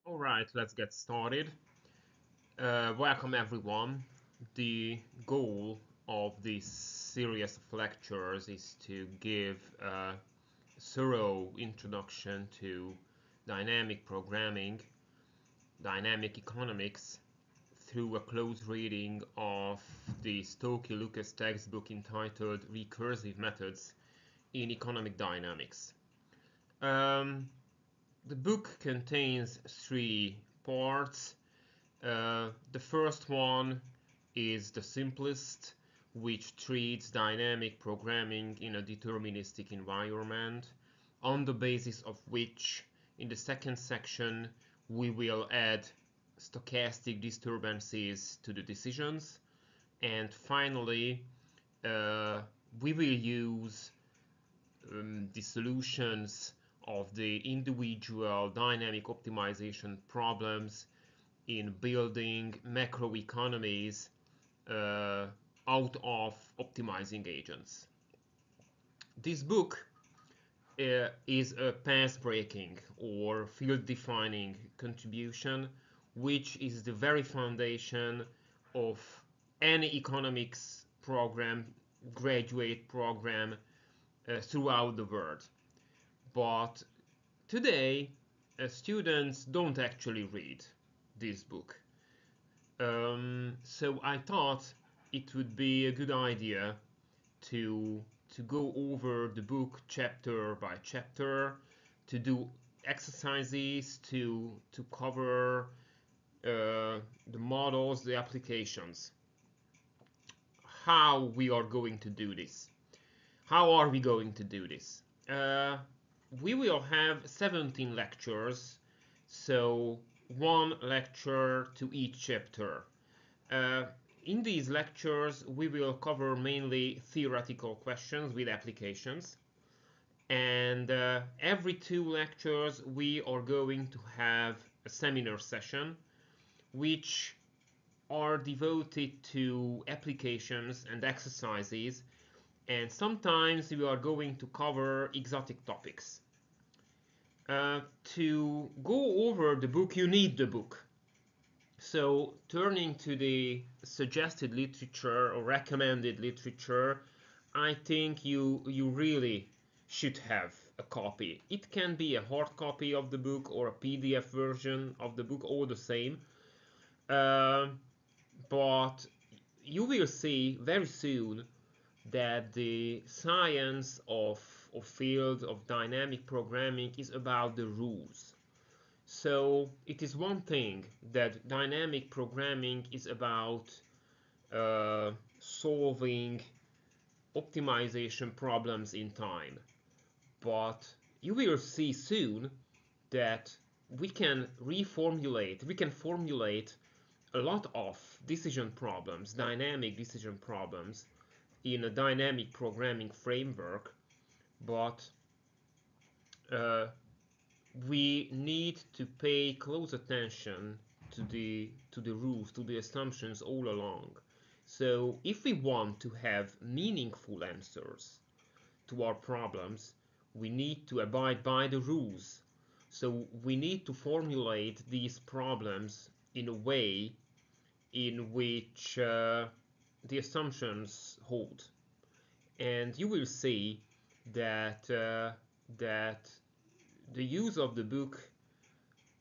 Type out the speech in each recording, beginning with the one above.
All right, let's get started. Welcome everyone. The goal of this series of lectures is to give a thorough introduction to dynamic programming, dynamic economics, through a close reading of the Stokey-Lucas textbook entitled Recursive Methods in Economic Dynamics. Um, the book contains three parts. The first one is the simplest, which treats dynamic programming in a deterministic environment, on the basis of which, in the second section, we will add stochastic disturbances to the decisions. And finally, we will use the solutions of the individual dynamic optimization problems in building macroeconomies out of optimizing agents. This book is a path-breaking or field-defining contribution, which is the very foundation of any economics program, graduate program throughout the world. But today, students don't actually read this book. So I thought it would be a good idea to go over the book chapter by chapter, to do exercises, to cover the models, the applications. How we are going to do this? How are we going to do this? We will have 17 lectures, so one lecture to each chapter. Uh, in these lectures, we will cover mainly theoretical questions with applications. And every two lectures, we are going to have a seminar session, which are devoted to applications and exercises. And sometimes we are going to cover exotic topics. To go over the book, you need the book. So turning to the suggested literature or recommended literature, I think you really should have a copy. It can be a hard copy of the book or a PDF version of the book, all the same. But you will see very soon that the science of field of dynamic programming is about the rules. So it is one thing that dynamic programming is about solving optimization problems in time. But you will see soon that we can formulate a lot of decision problems, dynamic decision problems, in a dynamic programming framework, but uh, we need to pay close attention to the rules, to the assumptions all along. So if we want to have meaningful answers to our problems, we need to abide by the rules. So we need to formulate these problems in a way in which the assumptions hold. And you will see that that the use of the book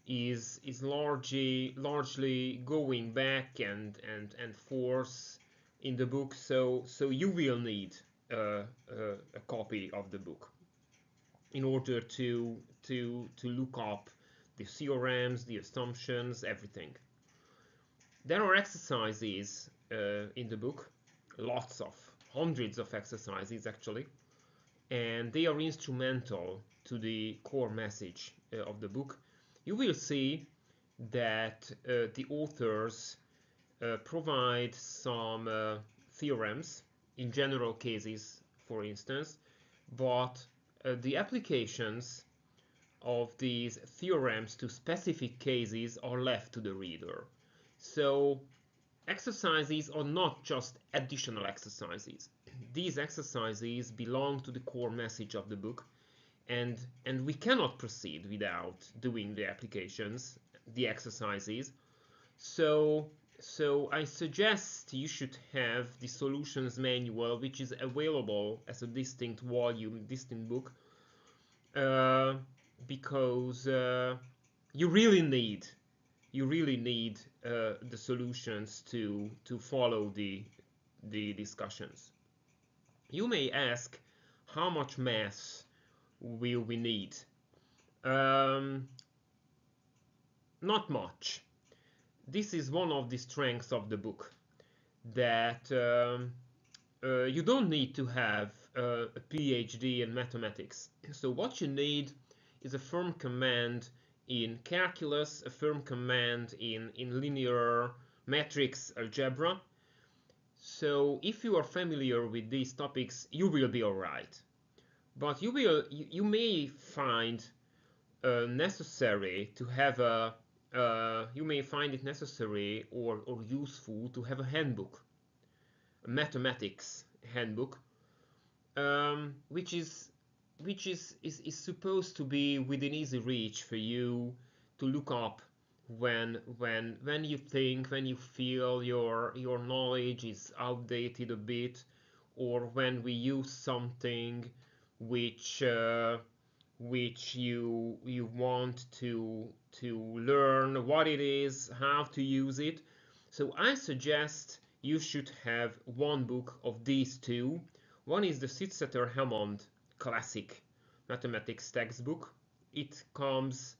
is largely going back and forth in the book. So you will need a copy of the book in order to look up the theorems, the assumptions, everything. There are exercises in the book, lots of, hundreds of exercises actually, and they are instrumental to the core message of the book. You will see that the authors provide some theorems in general cases, for instance, but the applications of these theorems to specific cases are left to the reader. So exercises are not just additional exercises. These exercises belong to the core message of the book, and we cannot proceed without doing the applications the exercises. So I suggest you should have the solutions manual, which is available as a distinct volume, distinct book, because you really need the solutions to follow the discussions. You may ask, how much math will we need? Not much. This is one of the strengths of the book, that you don't need to have a PhD in mathematics. So what you need is a firm command in calculus, a firm command in linear matrix algebra. So if you are familiar with these topics, you will be alright. But you may find necessary to have a you may find it necessary or useful to have a handbook, a mathematics handbook, which is supposed to be within easy reach for you to look up when you feel your knowledge is outdated a bit, or when we use something which you want to learn what it is, how to use it. So I suggest you should have one book of these two. One is the Sitzetter-Hammond Classic Mathematics textbook. It comes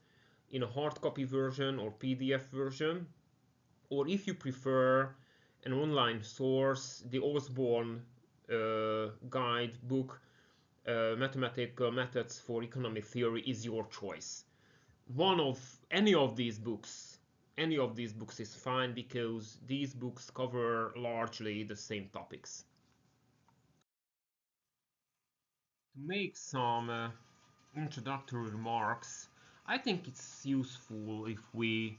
in a hard copy version or PDF version, or if you prefer an online source, the Osborne guide book, Mathematical Methods for Economic Theory, is your choice. Any of these books is fine, because these books cover largely the same topics. To make some introductory remarks, I think it's useful if we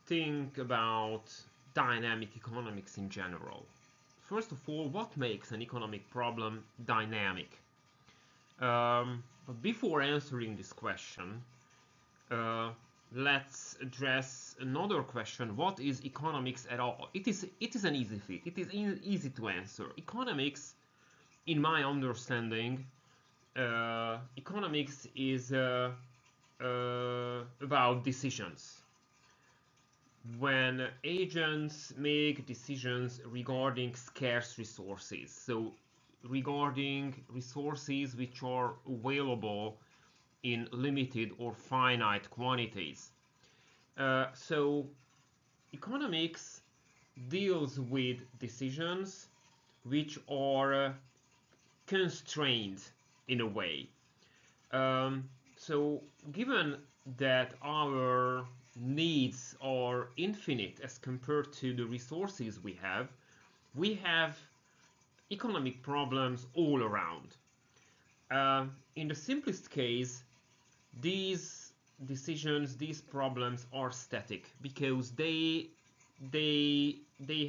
think about dynamic economics in general. First of all, what makes an economic problem dynamic? But before answering this question, let's address another question. What is economics at all? It is an easy fit. It is easy to answer. Economics, in my understanding, economics is about decisions. When agents make decisions regarding scarce resources, so regarding resources which are available in limited or finite quantities. So economics deals with decisions which are constrained in a way. So given that our needs are infinite as compared to the resources we have economic problems all around. In the simplest case, these decisions, these problems are static, because they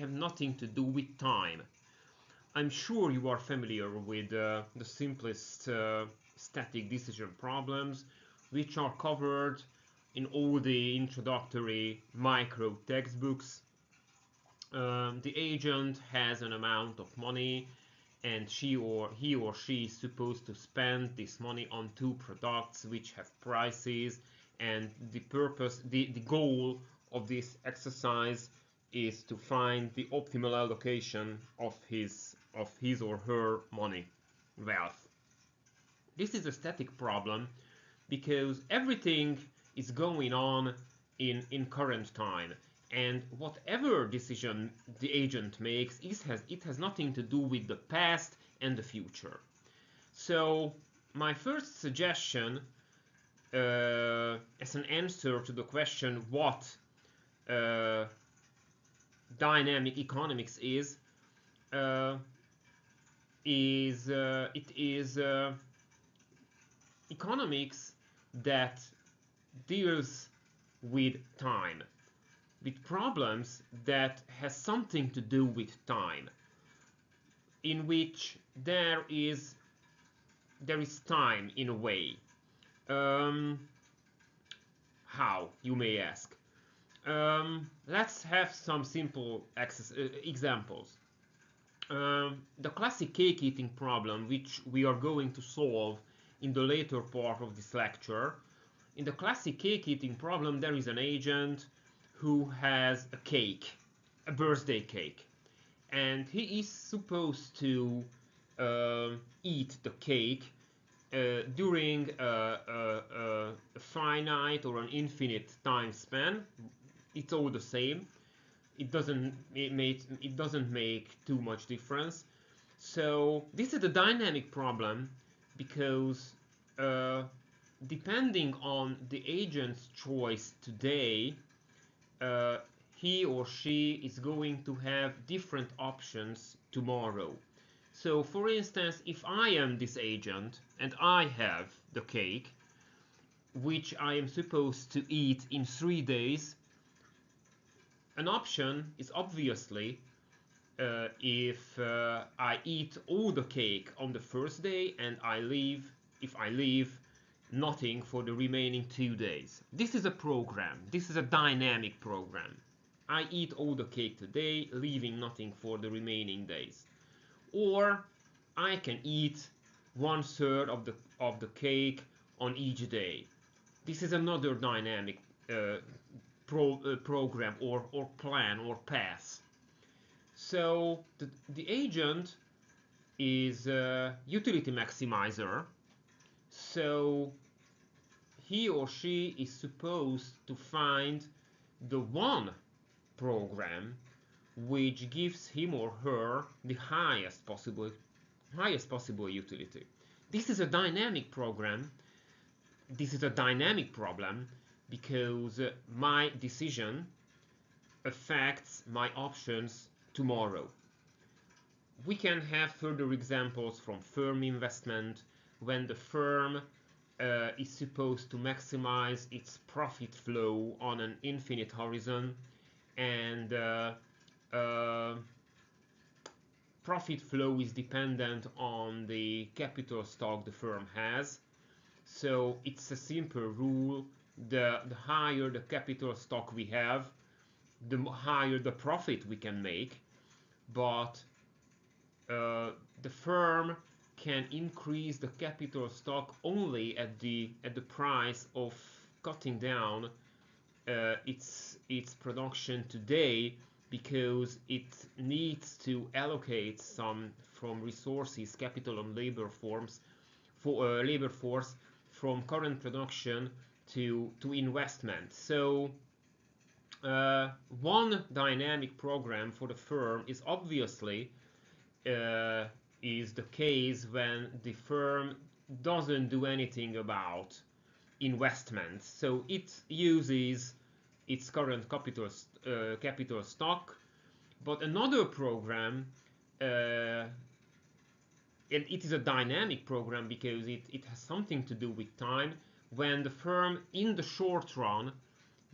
have nothing to do with time. I'm sure you are familiar with the simplest static decision problems, which are covered in all the introductory micro textbooks. The agent has an amount of money, and he or she is supposed to spend this money on two products which have prices, and the goal of this exercise is to find the optimal allocation of his or her money, wealth. This is a static problem because everything is going on in current time, and whatever decision the agent makes, it has nothing to do with the past and the future. So my first suggestion, as an answer to the question what dynamic economics is economics that deals with time, with problems that has something to do with time, in which there is time in a way. How, you may ask? Let's have some simple examples. The classic cake eating problem, which we are going to solve in the later part of this lecture. In the classic cake eating problem, there is an agent who has a cake, a birthday cake, and he is supposed to eat the cake during a finite or an infinite time span. It's all the same. It doesn't make too much difference. So this is a dynamic problem because depending on the agent's choice today, he or she is going to have different options tomorrow. So for instance, if I am this agent and I have the cake, which I am supposed to eat in 3 days, an option is obviously if I eat all the cake on the first day and if I leave nothing for the remaining 2 days. This is a program. This is a dynamic program. I eat all the cake today, leaving nothing for the remaining days. Or I can eat 1/3 of the cake on each day. This is another dynamic program or plan or path. So the agent is a utility maximizer. So he or she is supposed to find the one program which gives him or her the highest possible utility. This is a dynamic program. This is a dynamic problem because my decision affects my options tomorrow. We can have further examples from firm investment when the firm is supposed to maximize its profit flow on an infinite horizon, and profit flow is dependent on the capital stock the firm has. So it's a simple rule: the higher the capital stock we have, the higher the profit we can make. But the firm can increase the capital stock only at the price of cutting down its production today, because it needs to allocate some from resources, capital and labor force from current production to investment. So one dynamic program for the firm is obviously is the case when the firm doesn't do anything about investment. So it uses its current capital stock. But another program, and it is a dynamic program because it has something to do with time, when the firm in the short run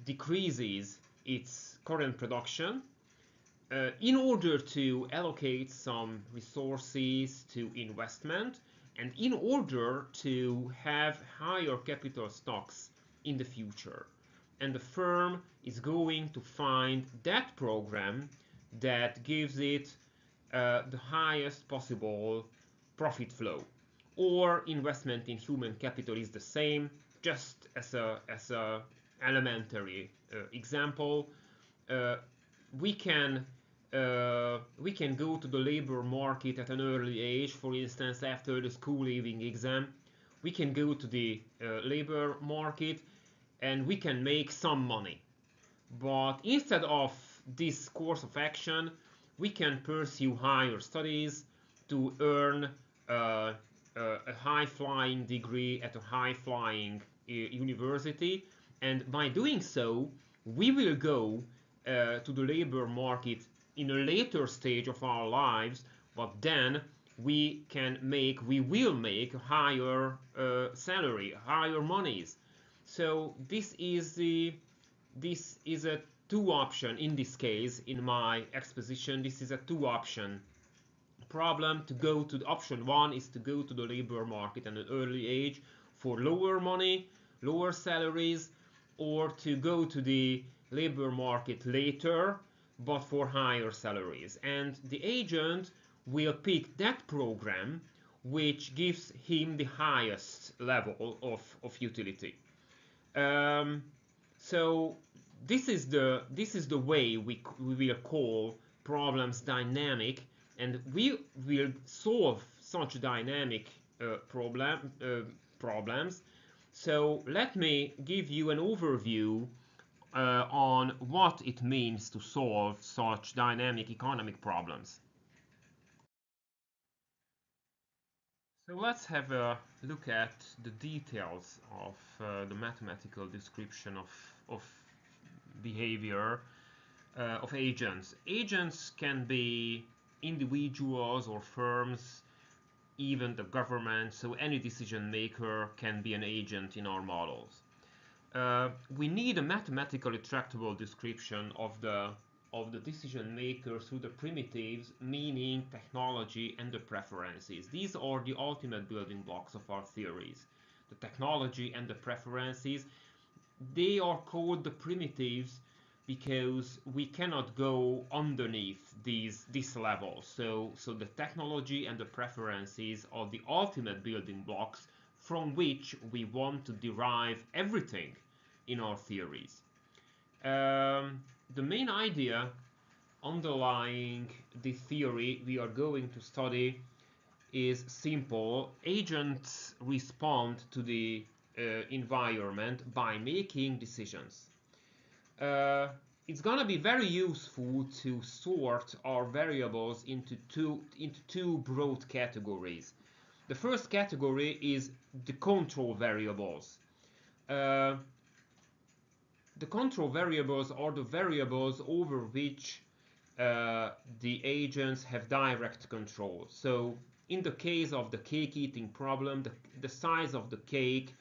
decreases its current production in order to allocate some resources to investment and in order to have higher capital stocks in the future. And the firm is going to find that program that gives it the highest possible profit flow. Or investment in human capital is the same. Just as a elementary example, we can go to the labor market at an early age. For instance, after the school leaving exam, we can go to the labor market and we can make some money. But instead of this course of action, we can pursue higher studies to earn a high-flying degree at a high-flying university, and by doing so, we will go to the labor market in a later stage of our lives, but then we will make a higher salary, higher monies. So this is a two option. In this case, in my exposition, this is a two option problem. To go to the option one is to go to the labor market at an early age for lower money, lower salaries, or to go to the labor market later, but for higher salaries. And the agent will pick that program which gives him the highest level of utility. So this is the way we will call problems dynamic, and we will solve such dynamic problems. So let me give you an overview on what it means to solve such dynamic economic problems. So let's have a look at the details of the mathematical description of behavior of agents. Agents can be individuals or firms, even the government, so any decision maker can be an agent in our models. We need a mathematically tractable description of the decision maker through the primitives, meaning, technology, and the preferences. These are the ultimate building blocks of our theories. The technology and the preferences, they are called the primitives because we cannot go underneath this level. So the technology and the preferences are the ultimate building blocks from which we want to derive everything in our theories. The main idea underlying the theory we are going to study is simple. Agents respond to the environment by making decisions. It's gonna be very useful to sort our variables into two broad categories. The first category is the control variables. The control variables are the variables over which the agents have direct control. So in the case of the cake eating problem, the size of the cake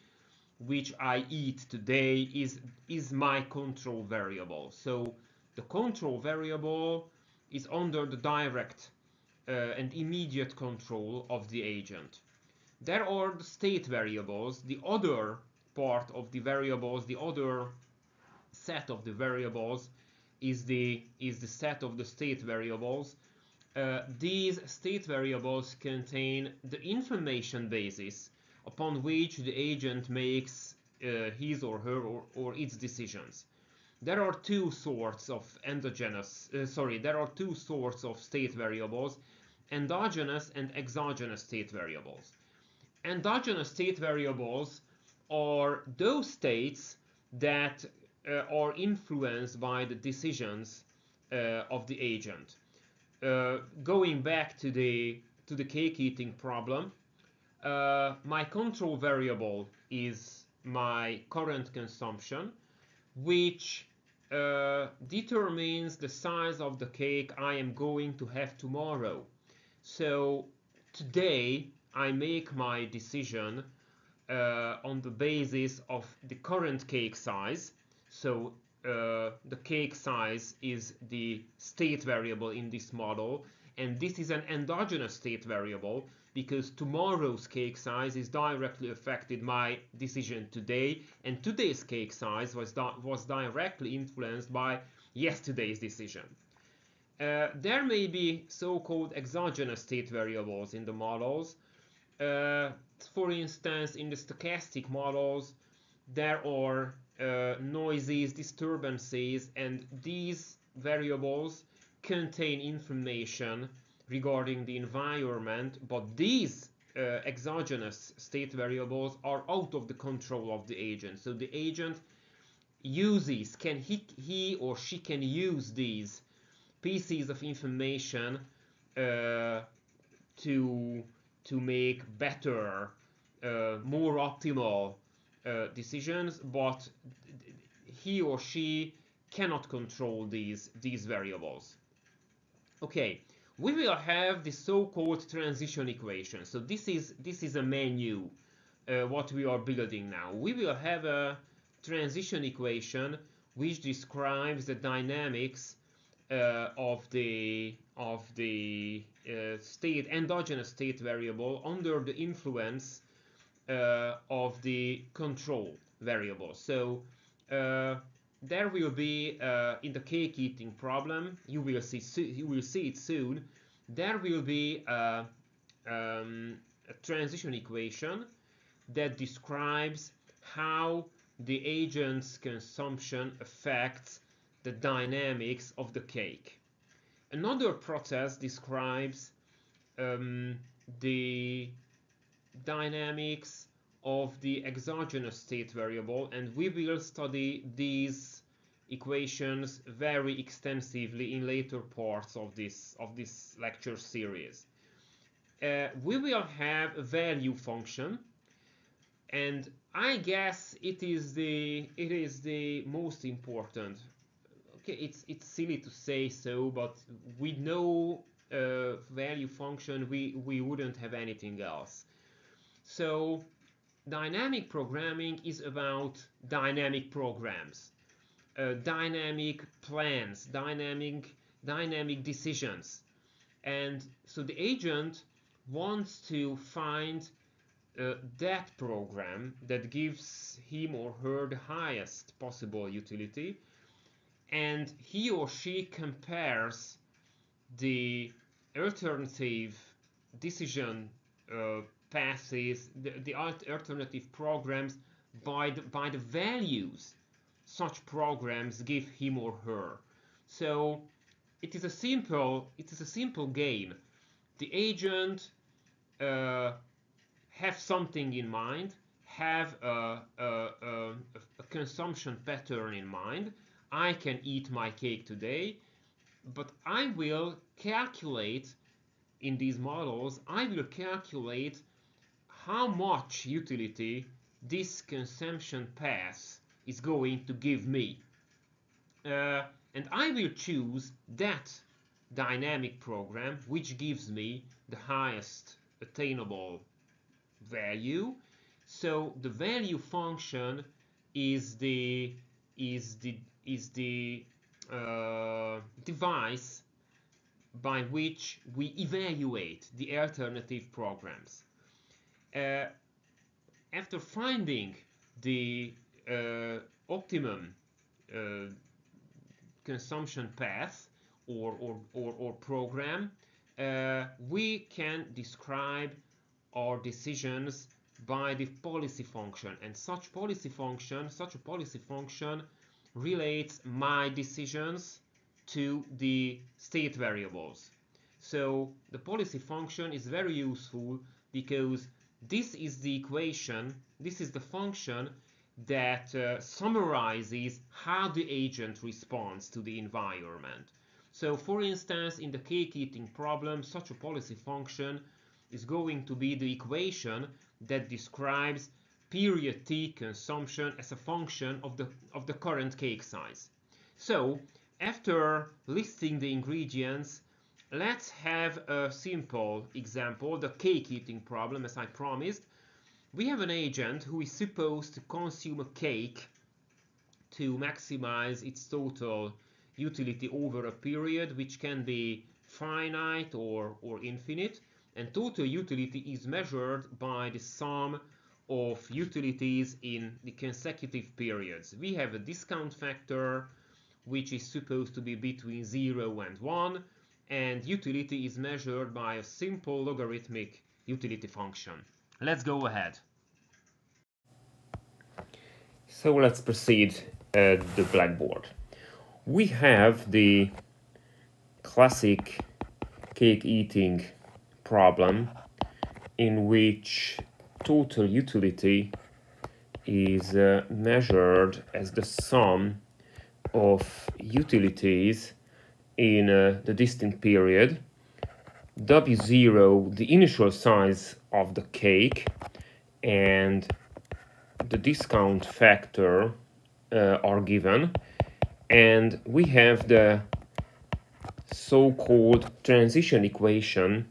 which I eat today is my control variable. So the control variable is under the direct and immediate control of the agent. There are the state variables, the other part of the variables, the other set of the variables is the set of the state variables. These state variables contain the information basis upon which the agent makes his or her or its decisions. There are two sorts of state variables: endogenous and exogenous state variables. Endogenous state variables are those states that are influenced by the decisions of the agent. Going back to the cake eating problem, my control variable is my current consumption, which determines the size of the cake I am going to have tomorrow. So today I make my decision on the basis of the current cake size. So the cake size is the state variable in this model, and this is an endogenous state variable because tomorrow's cake size is directly affected my decision today, and today's cake size was directly influenced by yesterday's decision. There may be so-called exogenous state variables in the models. For instance, in the stochastic models, there are noises, disturbances, and these variables contain information regarding the environment, but these exogenous state variables are out of the control of the agent. So the agent uses, he or she can use these pieces of information to make better, more optimal decisions, but he or she cannot control these variables. Okay, we will have the so-called transition equation. So this is a menu, what we are building now. We will have a transition equation which describes the dynamics of the endogenous state variable under the influence of the control variable. So there will be in the cake eating problem, you will see it soon. There will be a transition equation that describes how the agent's consumption affects the dynamics of the cake. Another process describes the dynamics of the exogenous state variable, and we will study these equations very extensively in later parts of this lecture series. We will have a value function, and I guess it is the most important. Okay, it's silly to say so, but with no value function we wouldn't have anything else. So dynamic programming is about dynamic programs, dynamic plans, dynamic decisions. And so the agent wants to find that program that gives him or her the highest possible utility, and he or she compares the alternative decision passes, the alternative programs by the values such programs give him or her. So it is a simple game. The agent have something in mind, have a consumption pattern in mind. I can eat my cake today, but I will calculate in these models, I will calculate how much utility this consumption path is going to give me. And I will choose that dynamic program which gives me the highest attainable value. So the value function is the device by which we evaluate the alternative programs. After finding the optimum consumption path or program, we can describe our decisions by the policy function, and such a policy function relates my decisions to the state variables. So the policy function is very useful because this is the equation, this is the function that summarizes how the agent responds to the environment. So for instance, in the cake eating problem, such a policy function is going to be the equation that describes period t consumption as a function of the current cake size. So after listing the ingredients, let's have a simple example, the cake eating problem, as I promised. We have an agent who is supposed to consume a cake to maximize its total utility over a period, which can be finite or infinite, and total utility is measured by the sum of utilities in the consecutive periods. We have a discount factor which is supposed to be between 0 and 1, and utility is measured by a simple logarithmic utility function. Let's go ahead. So let's proceed at the blackboard. We have the classic cake eating problem in which total utility is measured as the sum of utilities in the distant period. W0, the initial size of the cake, and the discount factor are given, and we have the so-called transition equation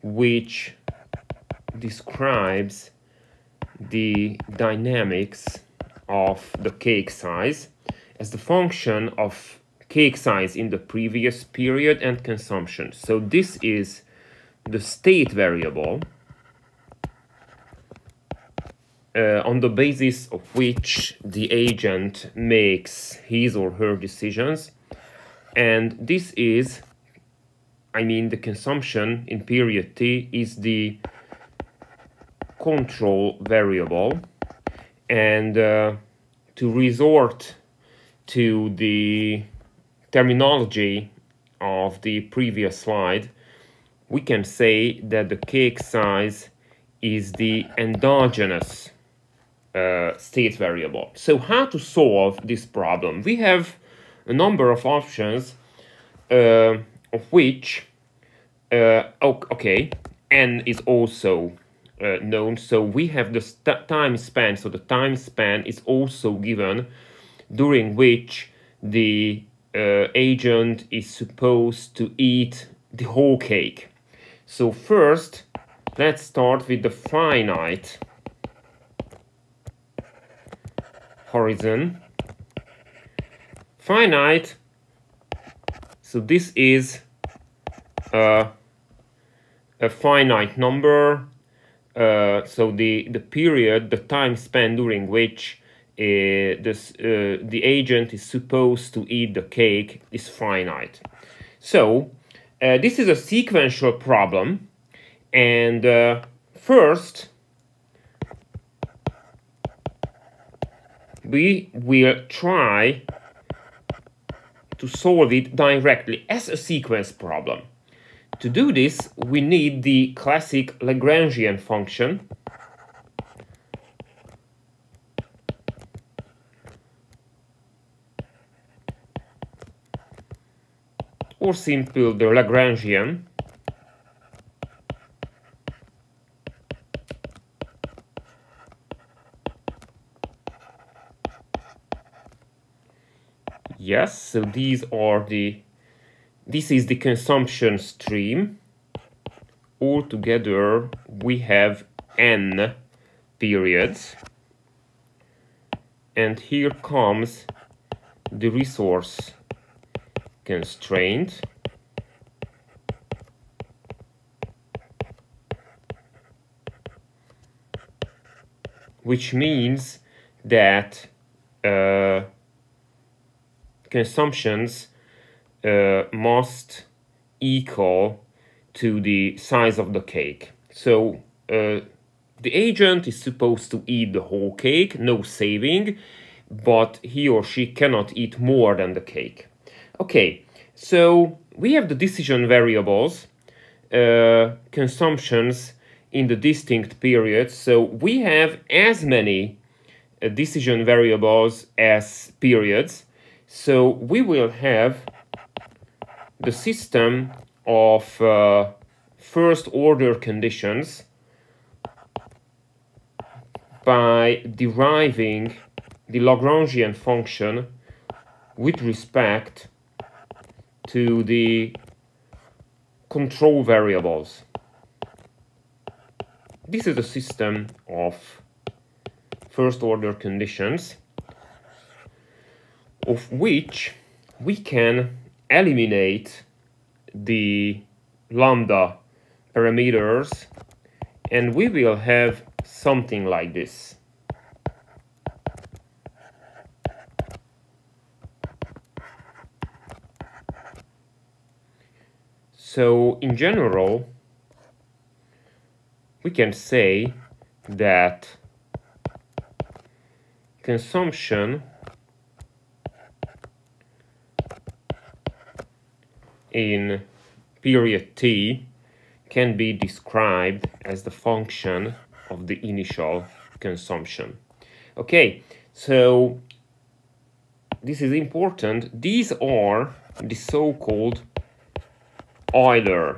which describes the dynamics of the cake size as the function of cake size in the previous period and consumption. So this is the state variable, on the basis of which the agent makes his or her decisions. And this is, I mean, the consumption in period t is the control variable. And to resort to the terminology of the previous slide, we can say that the cake size is the endogenous state variable. So how to solve this problem? We have a number of options, of which, okay, n is also known. So we have the time span. So the time span is also given during which the agent is supposed to eat the whole cake. So first, let's start with the finite horizon. Finite, so this is a finite number. So the period, the time span during which the agent is supposed to eat the cake is finite. So this is a sequential problem, and first we will try to solve it directly as a sequence problem. To do this, we need the classic Lagrangian function. Or simple the Lagrangian. Yes, so this is the consumption stream. Altogether, we have n periods. And here comes the resource constraint. Which means that consumptions must equal to the size of the cake. So the agent is supposed to eat the whole cake, no saving, but he or she cannot eat more than the cake. Okay, so we have the decision variables, consumptions in the distinct periods. So we have as many decision variables as periods. So we will have the system of first order conditions by deriving the Lagrangian function with respect to the control variables. This is a system of first order conditions of which we can eliminate the lambda parameters, and we will have something like this. So in general, we can say that consumption in period t can be described as the function of the initial consumption. Okay, so this is important. These are the so-called Euler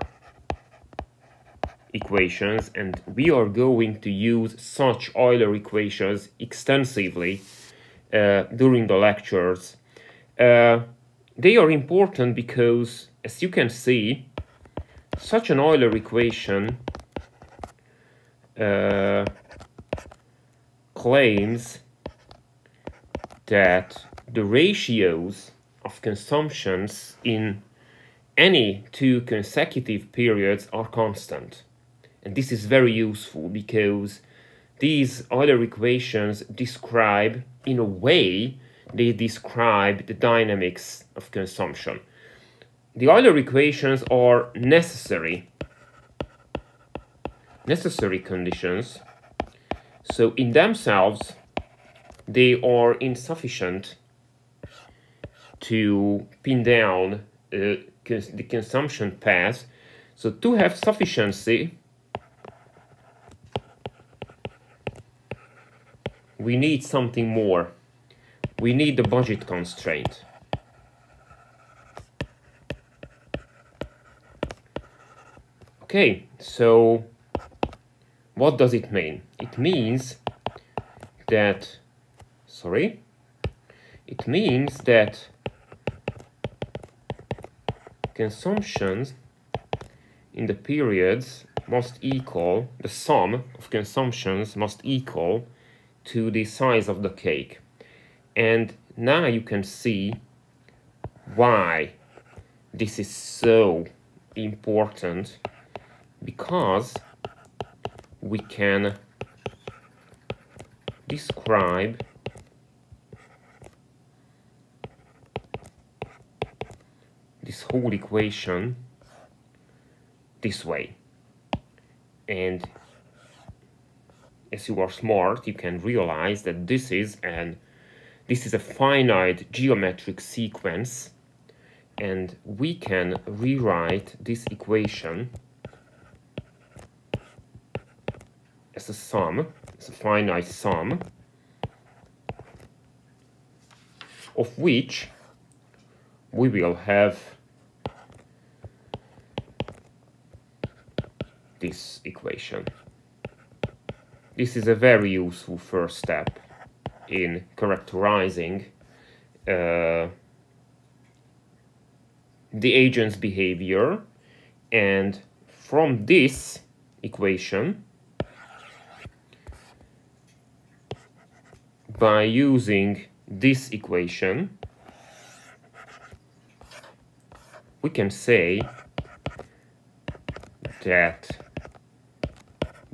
equations, and we are going to use such Euler equations extensively during the lectures. They are important because, as you can see, such an Euler equation claims that the ratios of consumptions in any two consecutive periods are constant. And this is very useful because these Euler equations describe, in a way, they describe the dynamics of consumption. The Euler equations are necessary conditions, so in themselves they are insufficient to pin down the consumption path. So to have sufficiency, we need something more. We need the budget constraint. Okay, so what does it mean? It means that, it means that consumptions in the periods must equal, the sum of consumptions must equal to the size of the cake. And now you can see why this is so important, because we can describe this whole equation this way. And as you are smart, you can realize that this is a finite geometric sequence, and we can rewrite this equation as a sum, as a finite sum, of which we will have this equation. This is a very useful first step in characterizing the agent's behavior, and from this equation, by using this equation, we can say that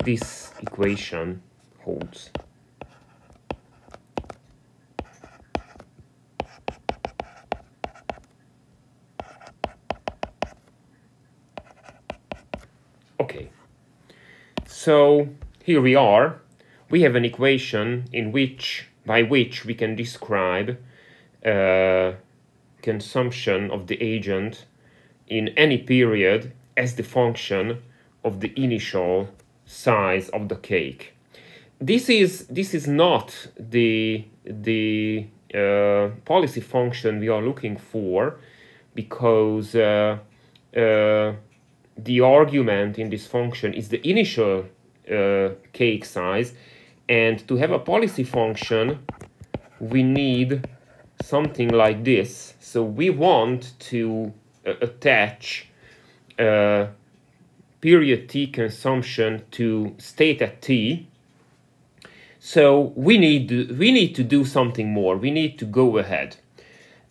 this equation holds. Okay, so here we are. We have an equation by which we can describe consumption of the agent in any period as the function of the initial size of the cake. This is not the policy function we are looking for, because the argument in this function is the initial cake size, and to have a policy function we need something like this. So we want to attach period t consumption to state at t. So we need to do something more. We need to go ahead.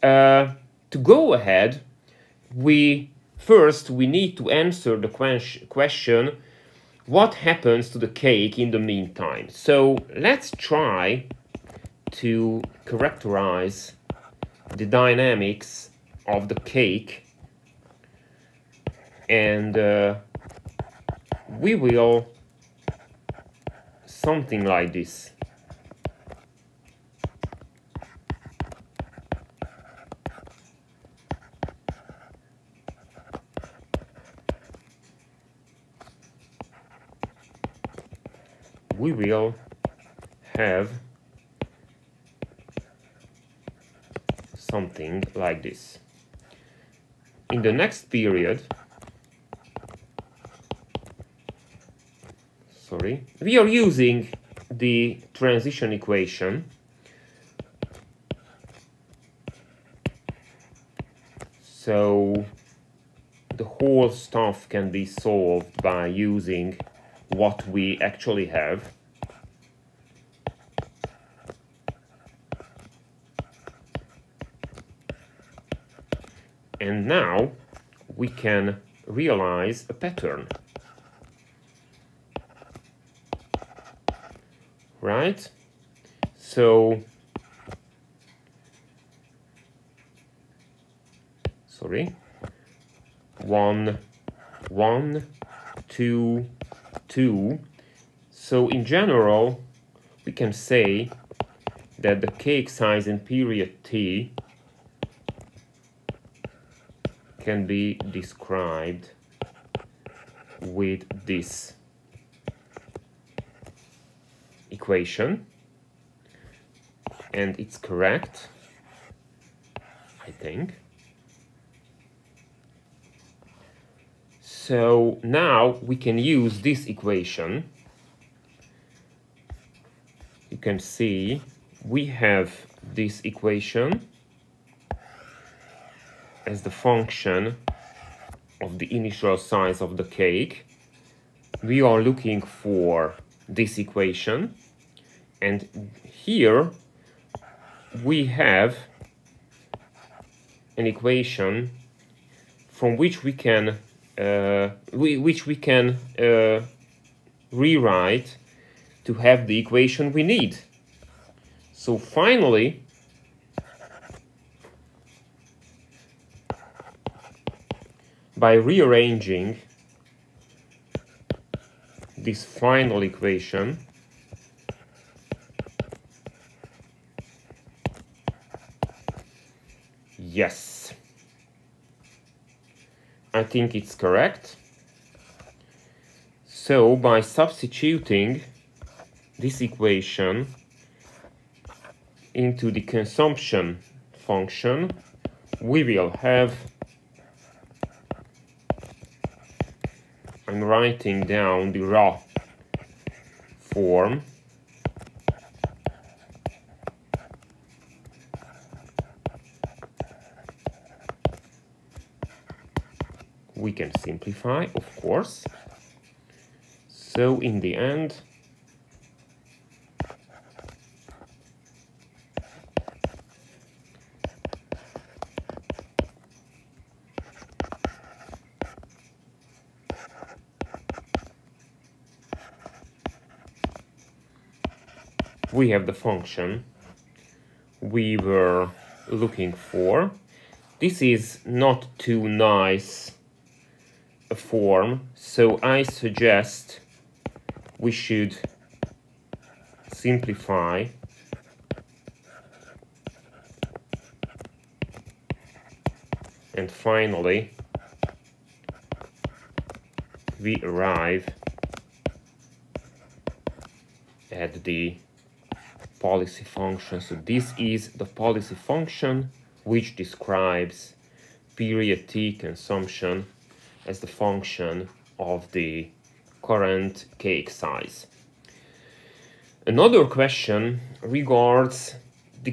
To go ahead, we need to answer the question, what happens to the cake in the meantime? So let's try to characterize the dynamics of the cake, and we will something like this. We will have something like this. In the next period, we are using the transition equation. So the whole stuff can be solved by using what we actually have. And now we can realize a pattern. right? So, sorry, 1, 1, 2, 2. So in general, we can say that the cake size in period t can be described with this equation, and it's correct, I think. So now we can use this equation. You can see we have this equation as the function of the initial size of the cake. We are looking for this equation, and here we have an equation from which we can rewrite to have the equation we need. So finally, by rearranging this final equation, yes, I think it's correct. So by substituting this equation into the consumption function, we will have, I'm writing down the raw form, we can simplify, of course. So in the end, we have the function we were looking for. This is not too nice a form, so I suggest we should simplify and finally we arrive at the policy function. So this is the policy function which describes period t consumption as the function of the current cake size. Another question regards the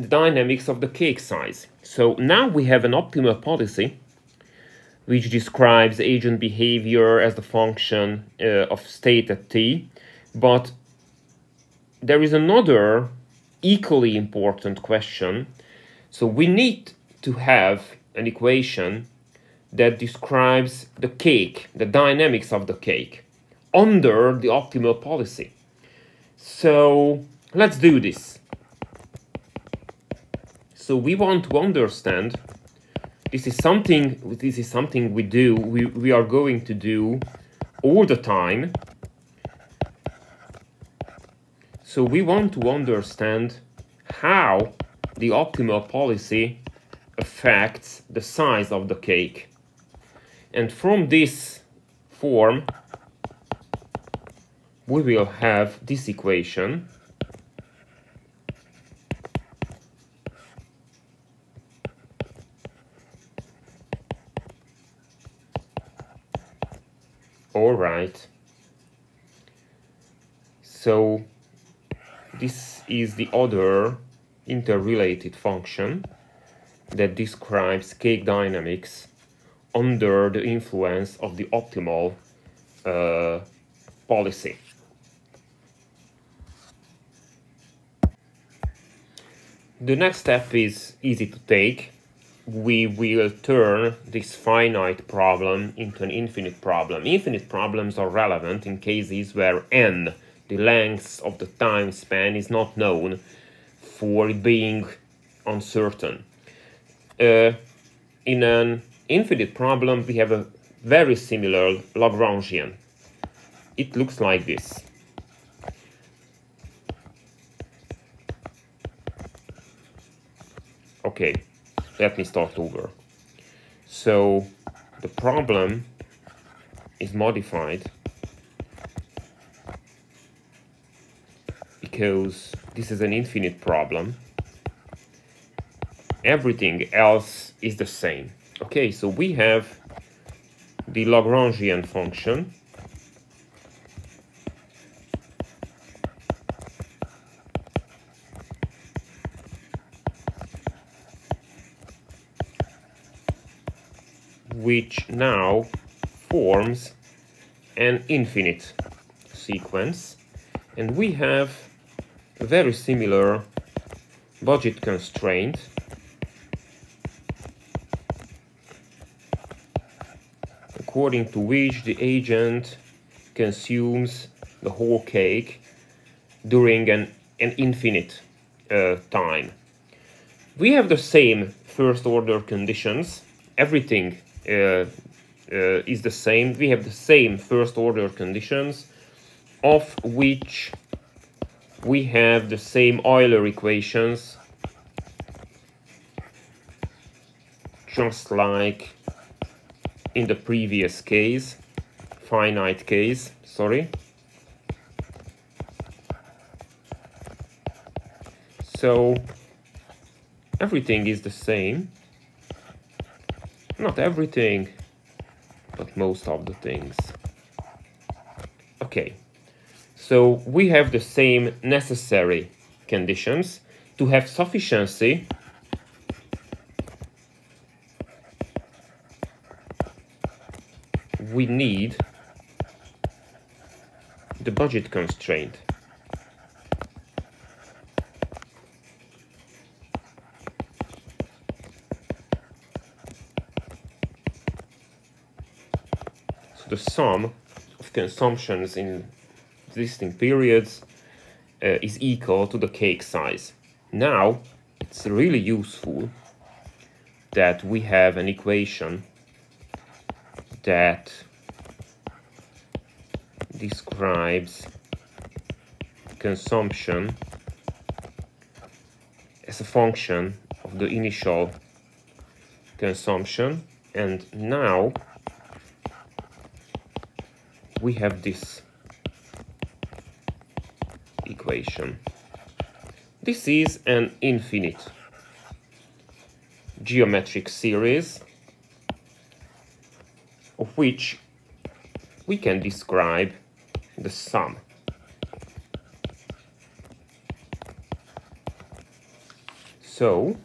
dynamics of the cake size. So now we have an optimal policy which describes agent behavior as the function of state at t, but there is another equally important question. So we need to have an equation that describes the cake, the dynamics of the cake, under the optimal policy. So let's do this. So we want to understand, this is something we are going to do all the time. So we want to understand how the optimal policy affects the size of the cake. And from this form, we will have this equation. All right. So this is the other interrelated function that describes cake dynamics under the influence of the optimal policy. The next step is easy to take. We will turn this finite problem into an infinite problem. Infinite problems are relevant in cases where n the length of the time span is not known for being uncertain. In an infinite problem, we have a very similar Lagrangian. It looks like this. Okay, let me start over. So the problem is modified because this is an infinite problem. Everything else is the same. Okay, so we have the Lagrangian function, which now forms an infinite sequence, and we have a very similar budget constraint according to which the agent consumes the whole cake during an infinite time. We have the same first order conditions. Everything is the same. We have the same first order conditions, of which we have the same Euler equations, just like in the previous case, finite case, sorry. So everything is the same. Not everything, but most of the things. Okay, so we have the same necessary conditions. To have sufficiency, we need the budget constraint. The sum of consumptions in existing periods is equal to the cake size. Now, it's really useful that we have an equation that describes consumption as a function of the initial consumption, and now we have this equation. This is an infinite geometric series of which we can describe the sum. So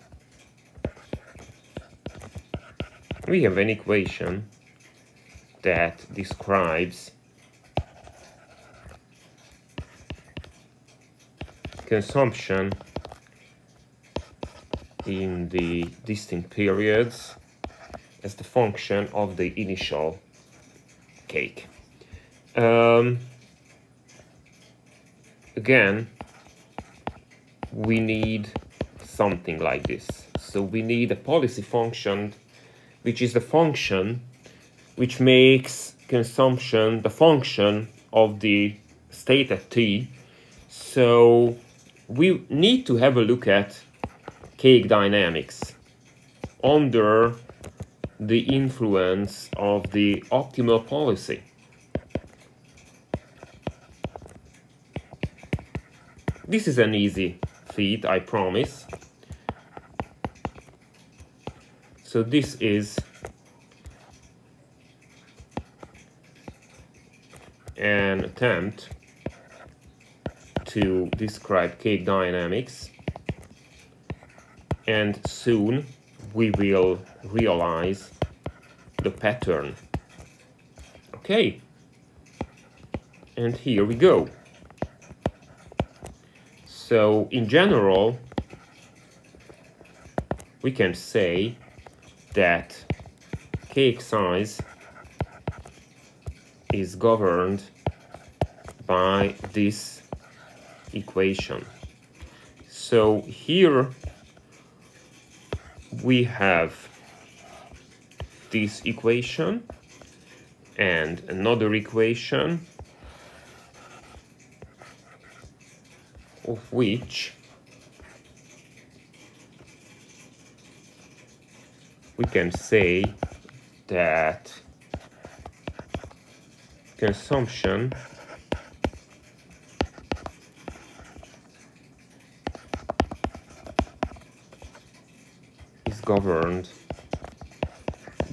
we have an equation that describes consumption in the distinct periods as the function of the initial cake. Again, we need something like this. So we need a policy function, which is the function which makes consumption the function of the state at t. So we need to have a look at cake dynamics under the influence of the optimal policy. This is an easy feat, I promise. So this is an attempt to describe cake dynamics, and soon we will realize the pattern. Okay, and here we go. So in general, we can say that cake size is governed by this equation. So here we have this equation and another equation of which we can say that consumption is governed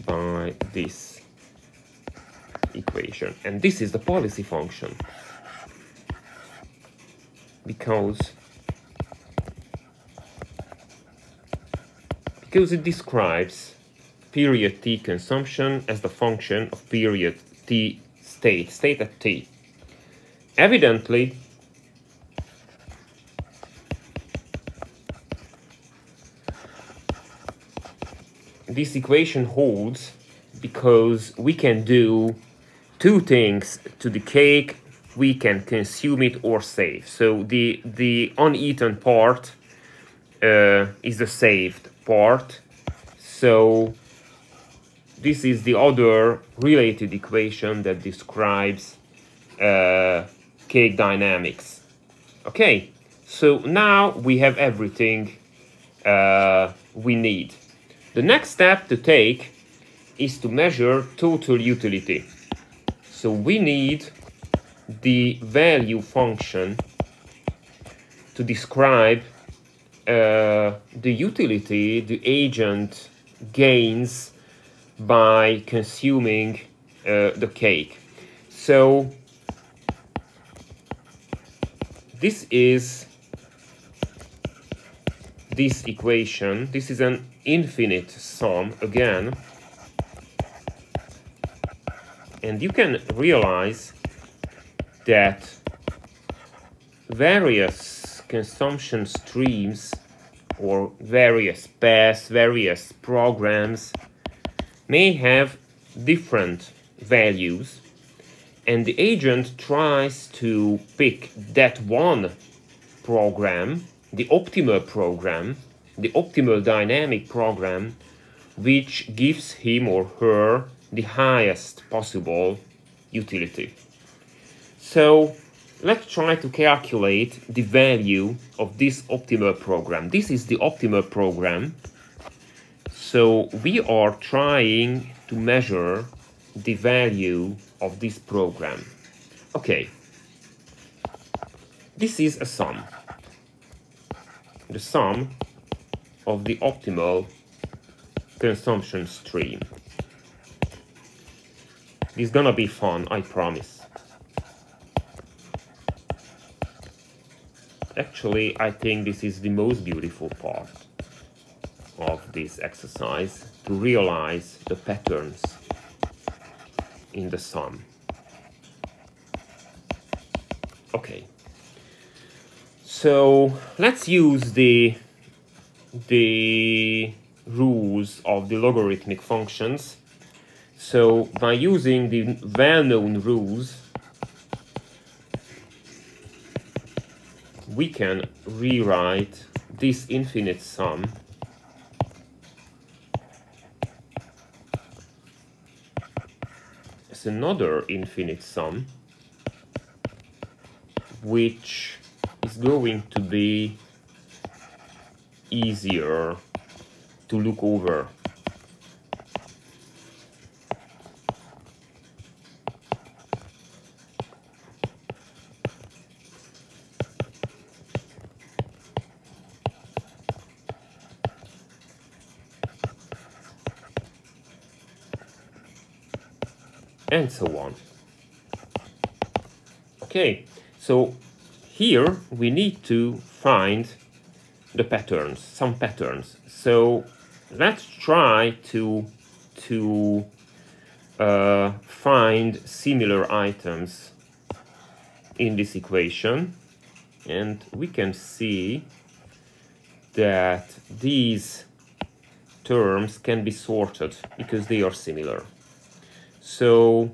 by this equation, and this is the policy function because it describes period t consumption as the function of period t state at t. Evidently, this equation holds because we can do two things to the cake. We can consume it or save. So the uneaten part is the saved part. So this is the other related equation that describes cake dynamics. Okay, so now we have everything we need. The next step to take is to measure total utility. So we need the value function to describe the utility the agent gains by consuming the cake. So this is this equation. This is an infinite sum again, and you can realize that various consumption streams or various paths, various programs may have different values, and the agent tries to pick that one program, the optimal program, the optimal dynamic program, which gives him or her the highest possible utility. So let's try to calculate the value of this optimal program. This is the optimal program. So we are trying to measure the value of this program. Okay, this is a sum. The sum of the optimal consumption stream. It's gonna be fun, I promise. Actually, I think this is the most beautiful part of this exercise, to realize the patterns in the sum. Okay, so let's use the rules of the logarithmic functions. So by using the well-known rules, we can rewrite this infinite sum as another infinite sum, which is going to be easier to look over. And so on. Okay, so here we need to find the patterns, some patterns. So let's try to find similar items in this equation, and we can see that these terms can be sorted because they are similar. So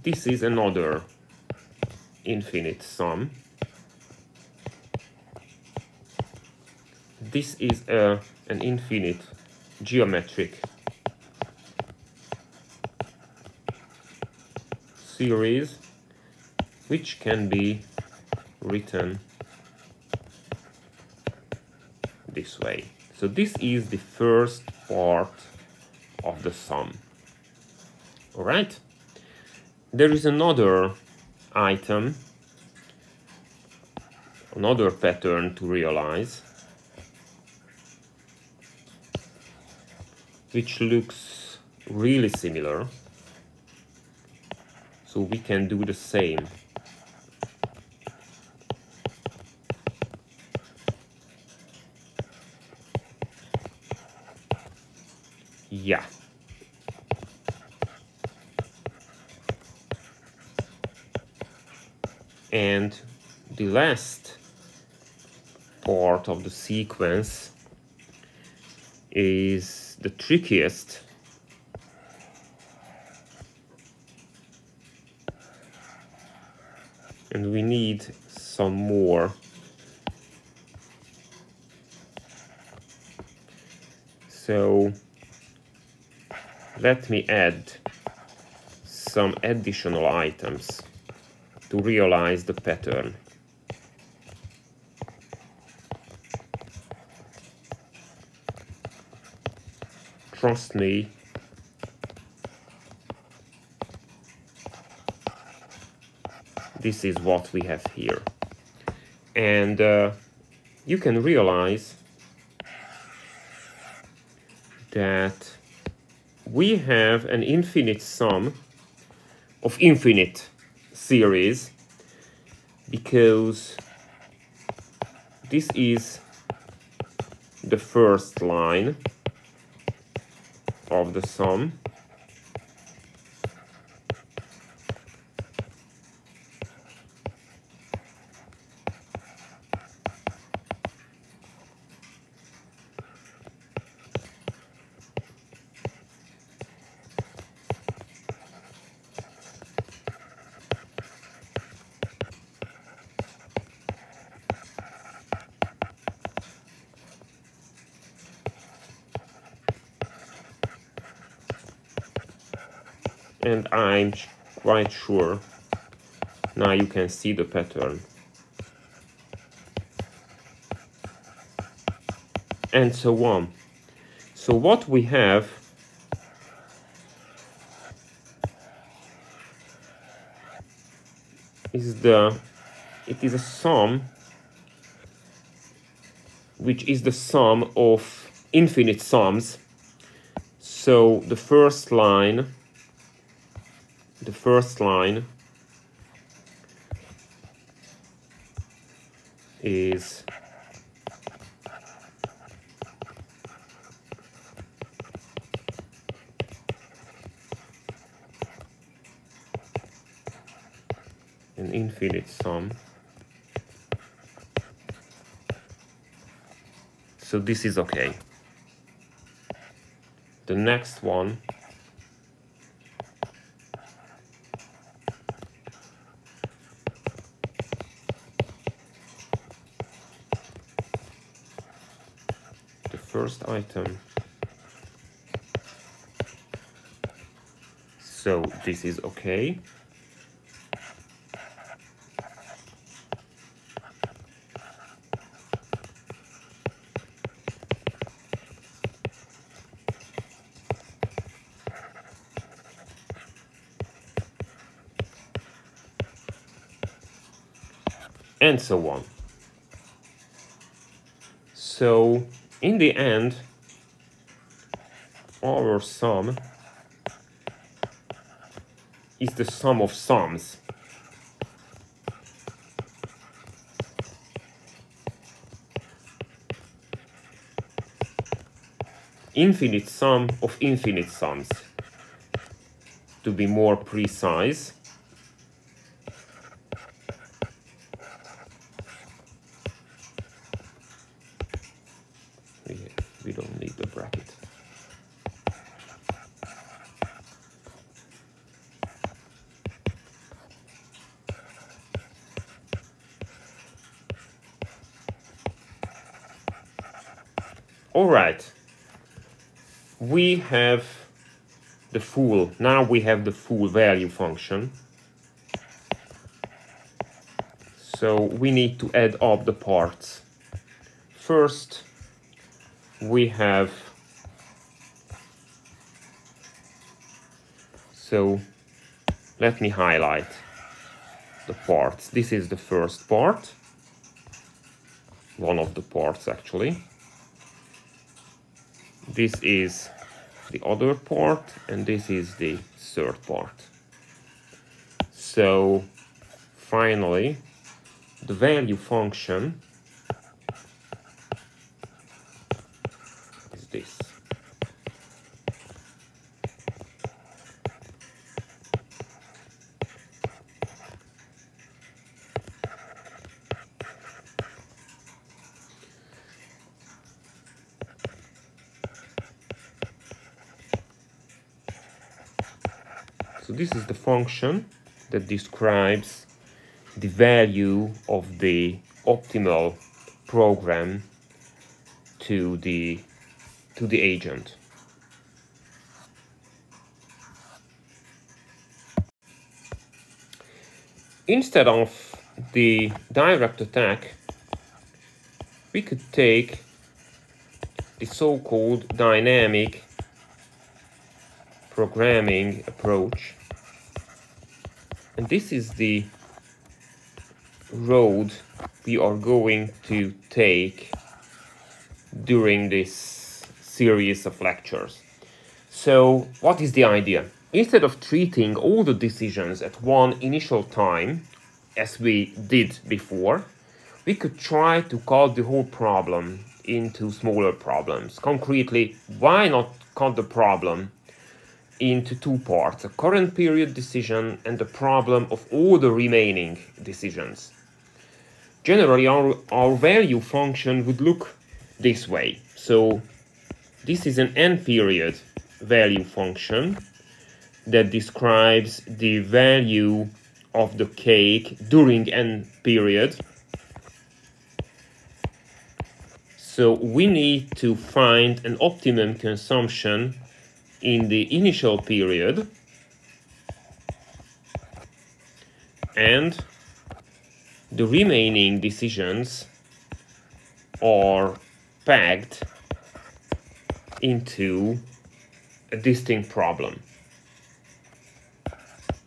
this is another infinite sum. This is an infinite geometric series which can be written this way. So this is the first part of the sum. All right. There is another item, another pattern to realize, which looks really similar. So we can do the same. Yeah. And the last part of the sequence is the trickiest. And we need some more. So let me add some additional items to realize the pattern. Trust me, this is what we have here. And you can realize that we have an infinite sum of infinite series because this is the first line of the sum. And I'm quite sure now you can see the pattern. And so on. So what we have is it is a sum which is the sum of infinite sums. So the first line is an infinite sum. So this is okay. The next one first item. So this is okay. And so on. So in the end, our sum is the sum of sums. Infinite sum of infinite sums. To be more precise, we don't need the bracket. All right. We have the full value function. So we need to add up the parts. First, we have, so let me highlight the parts. This is the first part, one of the parts actually. This is the other part, and this is the third part. So finally, the value function is this. So this is the function that describes the value of the optimal program to the agent. Instead of the direct attack, we could take the so-called dynamic programming approach, and this is the road we are going to take during this series of lectures. So what is the idea? Instead of treating all the decisions at one initial time, as we did before, we could try to cut the whole problem into smaller problems. Concretely, why not cut the problem into two parts, a current period decision and the problem of all the remaining decisions? Generally, our value function would look this way. So this is an n-period value function that describes the value of the cake during n period. So we need to find an optimum consumption in the initial period, and the remaining decisions are packed into a distinct problem.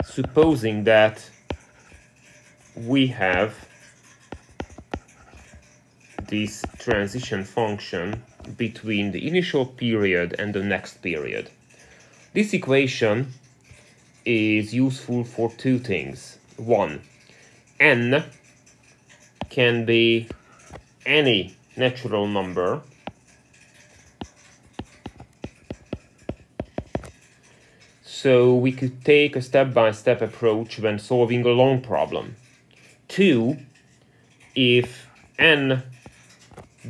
Supposing that we have this transition function between the initial period and the next period. This equation is useful for two things. One, n can be any natural number so we could take a step-by-step approach when solving a long problem. Two, if n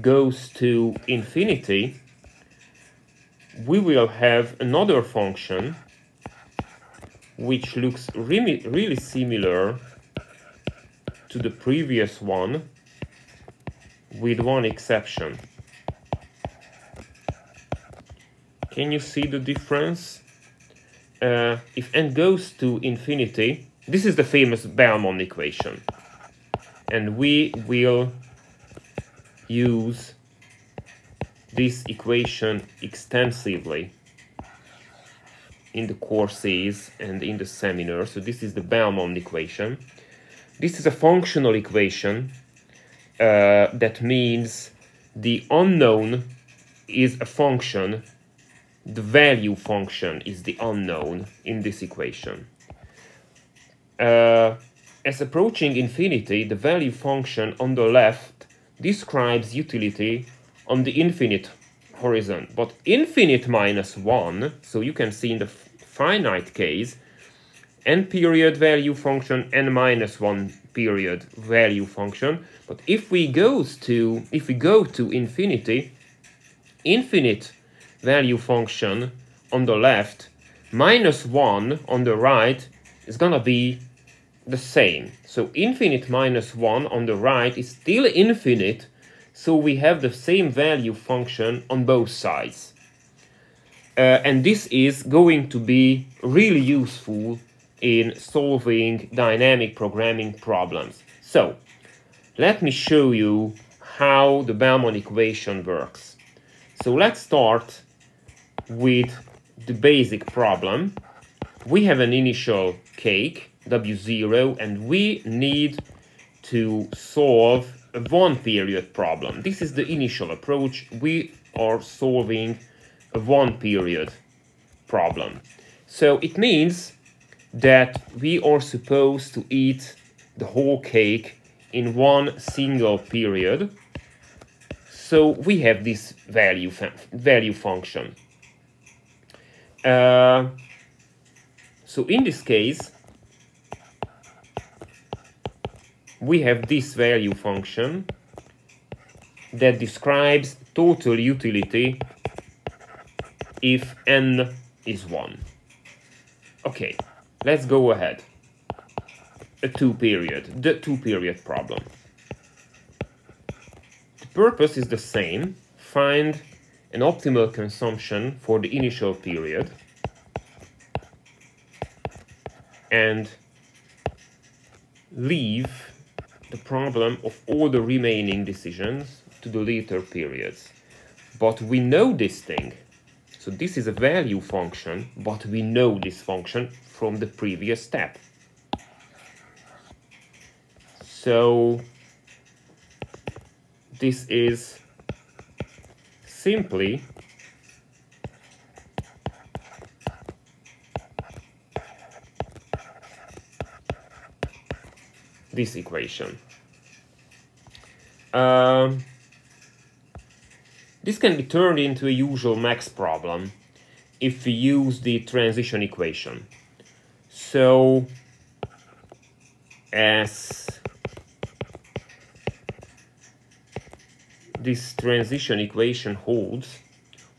goes to infinity, we will have another function which looks really similar to the previous one, with one exception. Can you see the difference? If n goes to infinity, this is the famous Bellman-equation, and we will use this equation extensively in the courses and in the seminar. So this is the Bellman-equation. This is a functional equation that means the unknown is a function, the value function is the unknown in this equation. As approaching infinity, the value function on the left describes utility on the infinite horizon, but infinite minus 1, so you can see in the finite case, n period value function, n minus 1 period value function. But if we go to infinity, infinite value function on the left minus 1 on the right is gonna be the same. So infinite minus 1 on the right is still infinite, So we have the same value function on both sides. And this is going to be really useful in solving dynamic programming problems. So let me show you how the Bellman-equation works. So let's start with the basic problem. We have an initial cake, W0, and we need to solve a one-period problem. This is the initial approach. We are solving a one-period problem. So it means that we are supposed to eat the whole cake in one single period. So we have this value function. So in this case, we have this value function that describes total utility if n is 1. Okay, let's go ahead. The two-period problem. The purpose is the same. Find an optimal consumption for the initial period and leave the problem of all the remaining decisions to the later periods. But we know this thing. So this is a value function, but we know this function from the previous step. So this is simply this equation. This can be turned into a usual max problem if we use the transition equation. So as this transition equation holds,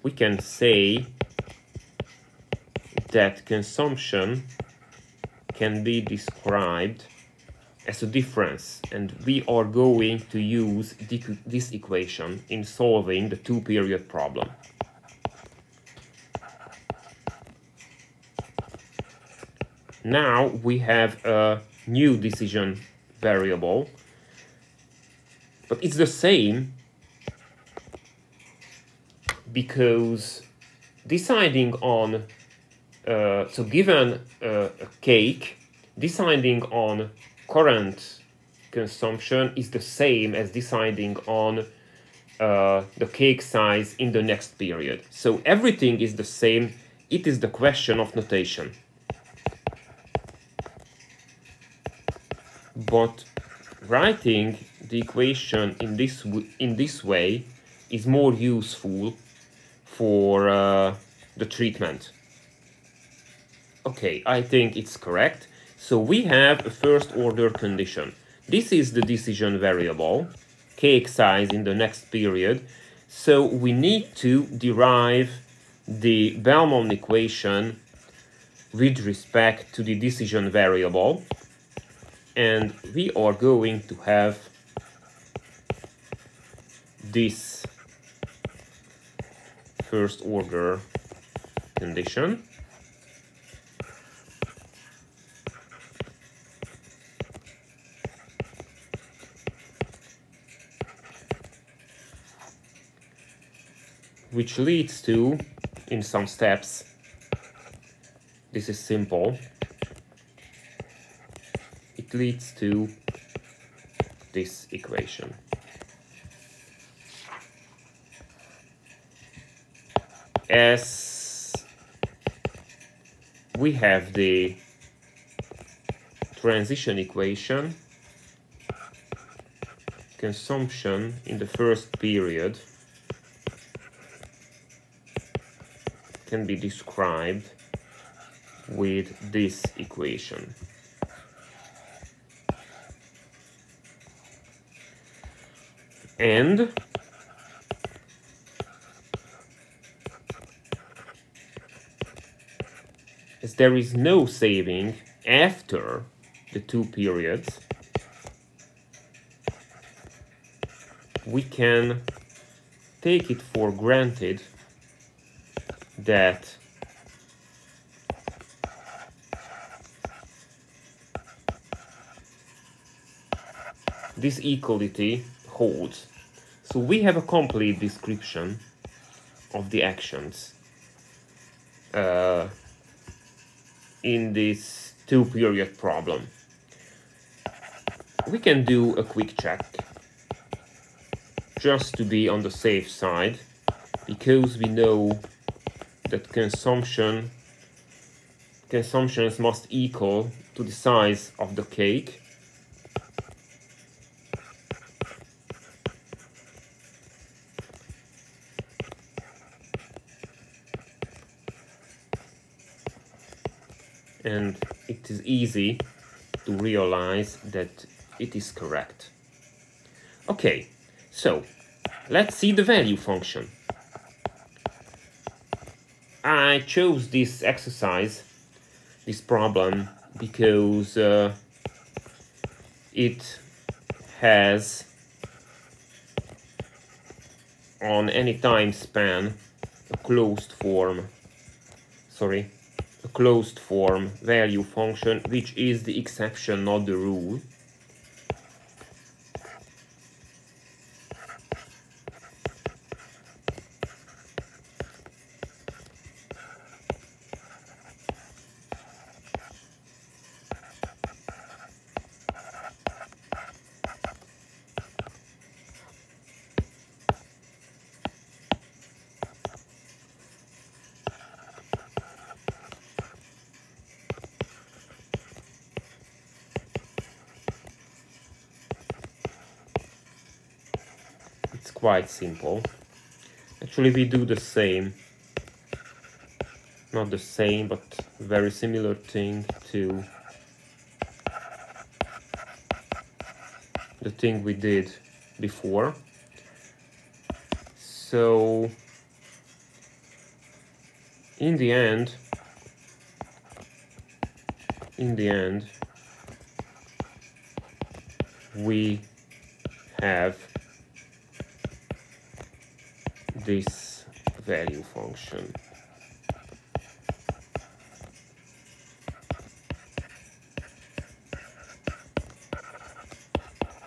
we can say that consumption can be described as a difference, and we are going to use this equation in solving the two-period problem. Now we have a new decision variable, but it's the same because deciding on, so given a cake, deciding on current consumption is the same as deciding on the cake size in the next period. So everything is the same. It is the question of notation. But writing the equation in this way is more useful for the treatment. Okay, I think it's correct. So we have a first order condition. This is the decision variable, cake size in the next period. So we need to derive the Bellman equation with respect to the decision variable. And we are going to have this first order condition. Which leads to, in some steps, this is simple, it leads to this equation. As we have the transition equation, consumption in the first period can be described with this equation. And as there is no saving after the two periods, we can take it for granted that this equality holds. So we have a complete description of the actions in this two-period problem. We can do a quick check just to be on the safe side, because we know that consumptions must equal to the size of the cake. And it is easy to realize that it is correct. Okay, so let's see the value function. I chose this exercise, this problem, because it has on any time span a closed form value function, which is the exception, not the rule. Quite simple. Actually, we do the same, not the same, but very similar thing to the thing we did before. So in the end, we have this value function.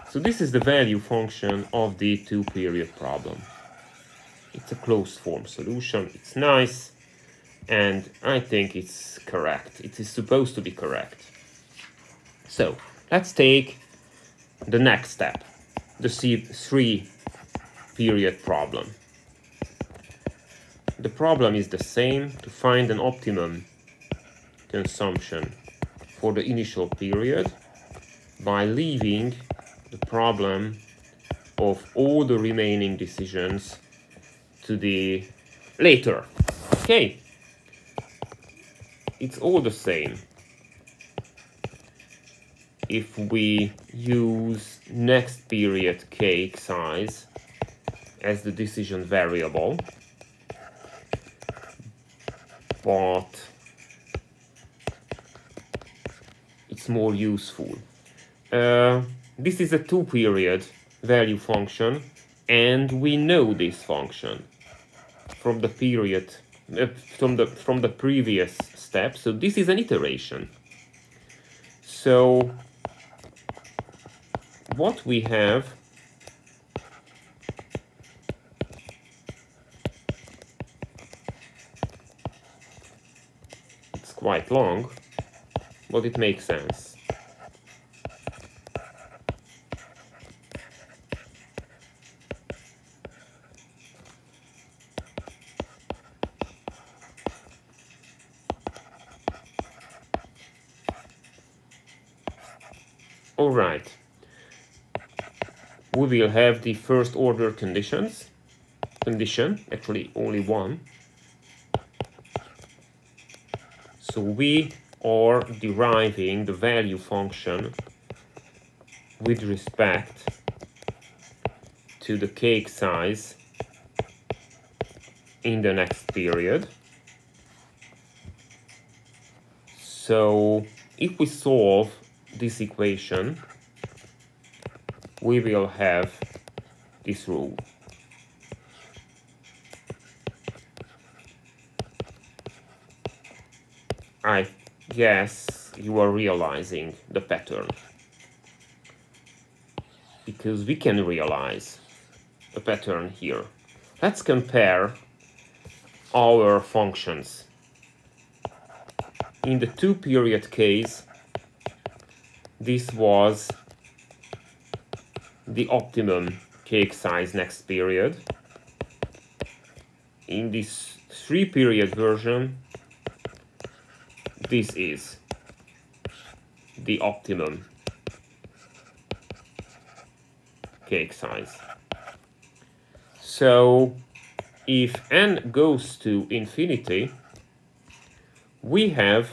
So this is the value function of the two-period problem. It's a closed form solution. It's nice, and I think it's correct. It is supposed to be correct. So let's take the next step, the three-period problem. The problem is the same: to find an optimum consumption for the initial period by leaving the problem of all the remaining decisions to the later. Okay, it's all the same if we use next period cake size as the decision variable, but it's more useful. This is a two-period value function, and we know this function from the period from the previous step. So this is an iteration. So what we have quite long, but it makes sense. All right. We will have the first order condition, actually only one. So we are deriving the value function with respect to the cake size in the next period. So if we solve this equation, we will have this rule. I guess you are realizing the pattern, because we can realize a pattern here. Let's compare our functions. In the 2-period case, this was the optimum cake size next period. In this 3-period version, this is the optimum cake size. So if n goes to infinity, we have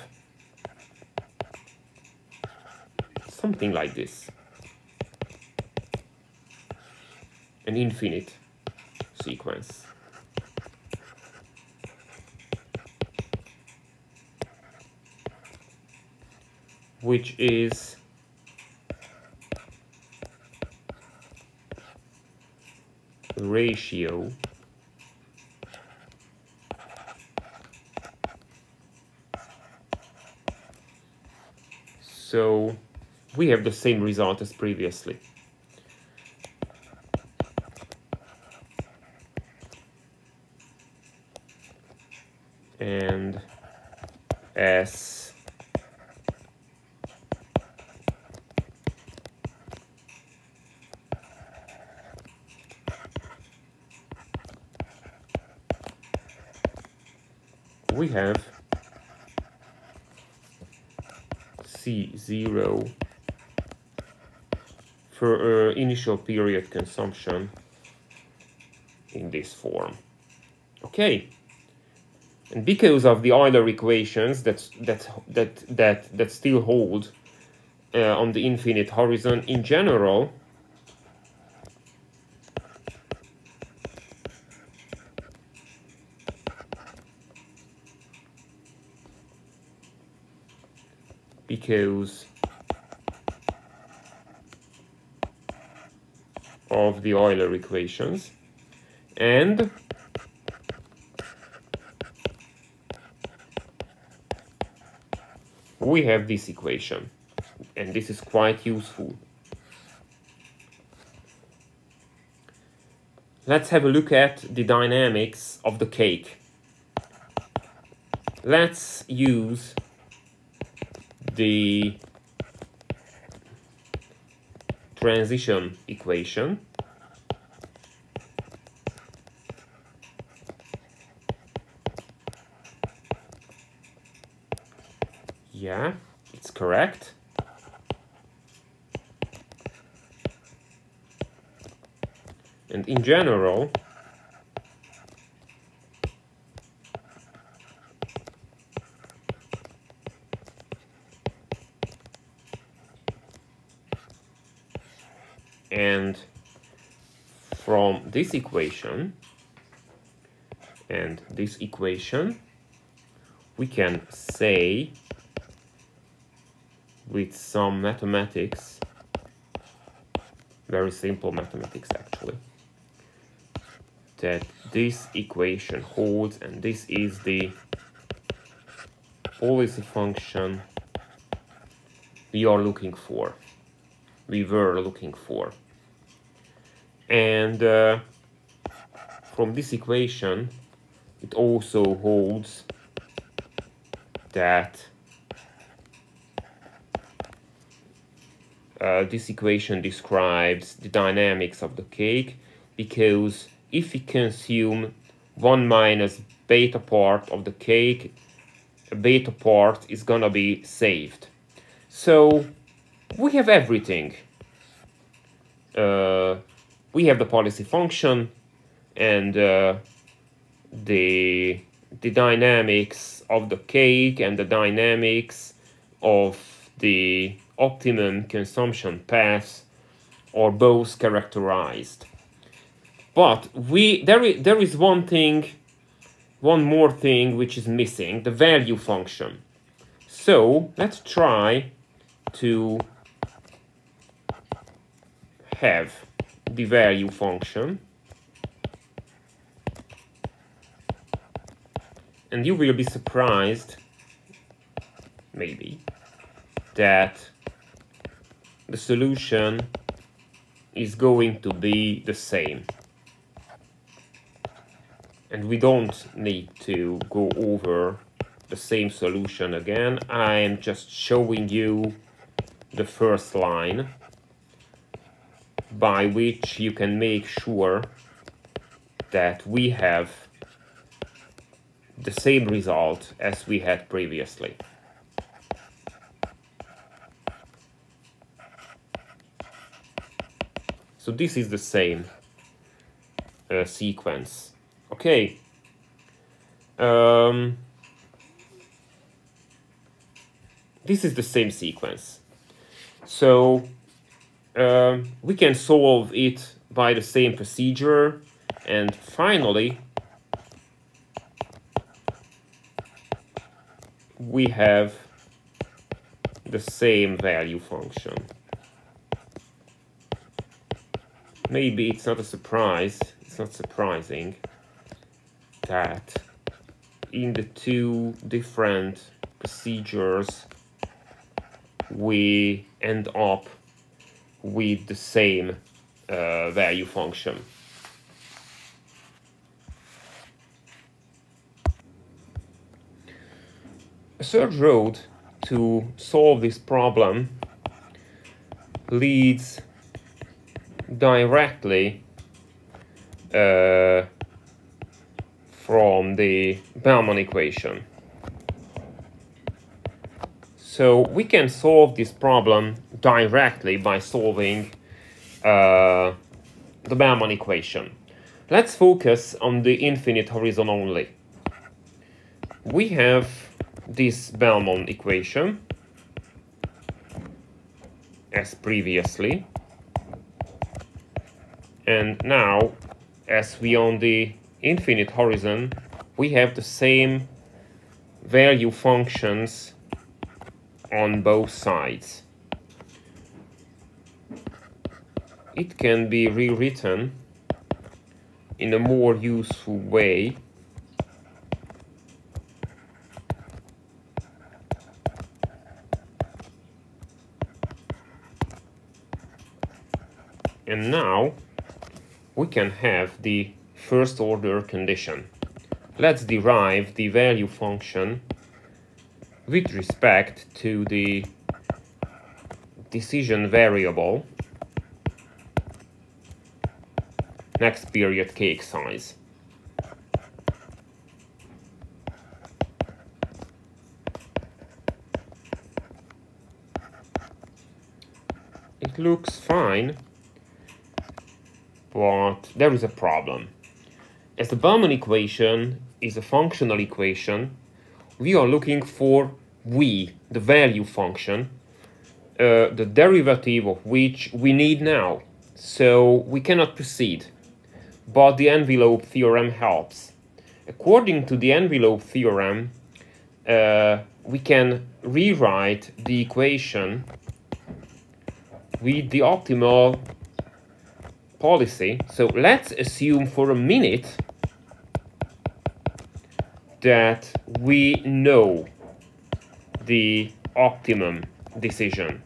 something like this, an infinite sequence. Which is ratio so we have the same result as previously. And S we have C0 for initial period consumption in this form. Okay, and because of the Euler equations that still hold on the infinite horizon in general, because of the Euler equations, and we have this equation, and this is quite useful. Let's have a look at the dynamics of the cake. Let's use the transition equation. Yeah, it's correct. And in general, and from this equation and this equation, we can say with some mathematics, very simple mathematics actually, that this equation holds, and this is the policy function we are looking for, we were looking for. And from this equation, it also holds that this equation describes the dynamics of the cake, because if we consume 1 minus beta part of the cake, a beta part is gonna be saved. So we have everything. We have the policy function and the dynamics of the cake and the dynamics of the optimum consumption paths are both characterized. But there is one more thing which is missing, the value function. So let's try to have the value function, and you will be surprised, maybe, that the solution is going to be the same. And we don't need to go over the same solution again. I am just showing you the first line by which you can make sure that we have the same result as we had previously. So this is the same sequence. Okay. This is the same sequence. So we can solve it by the same procedure, and finally we have the same value function. Maybe it's not a surprise, it's not surprising that in the two different procedures we end up with the same value function. A third road to solve this problem leads directly from the Bellman-equation. So we can solve this problem directly by solving the Bellman-equation. Let's focus on the infinite horizon only. We have this Bellman-equation as previously, and now as we on the infinite horizon, we have the same value functions on both sides. It can be rewritten in a more useful way. And now we can have the first order condition. Let's derive the value function with respect to the decision variable next period cake size. It looks fine, but there is a problem. As the Bellman equation is a functional equation, we are looking for v, the value function, the derivative of which we need now. So we cannot proceed. But the envelope theorem helps. According to the envelope theorem, we can rewrite the equation with the optimal policy. So let's assume for a minute that we know the optimum decision.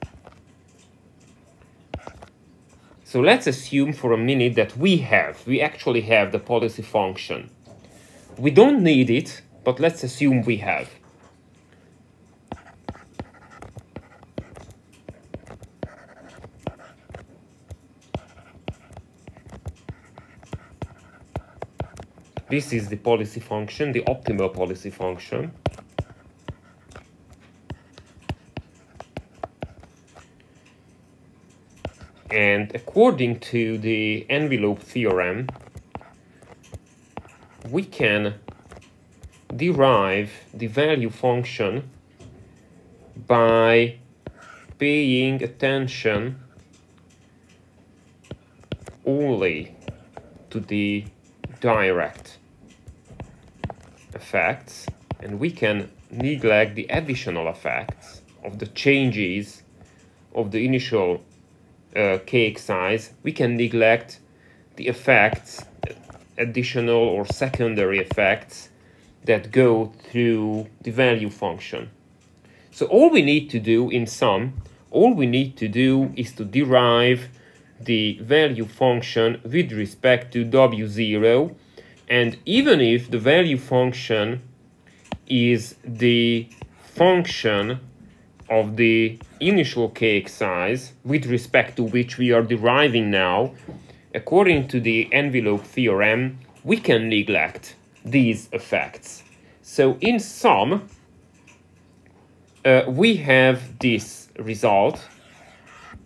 So let's assume for a minute that we actually have the policy function. We don't need it, but let's assume we have. This is the policy function, the optimal policy function. And according to the envelope theorem, we can derive the value function by paying attention only to the direct effects, and we can neglect the additional effects of the changes of the initial cake size, we can neglect the effects, additional or secondary effects that go through the value function. So all we need to do in sum, all we need to do is to derive the value function with respect to w0, and even if the value function is the function of the initial cake size with respect to which we are deriving now, according to the envelope theorem, we can neglect these effects. So in sum, we have this result,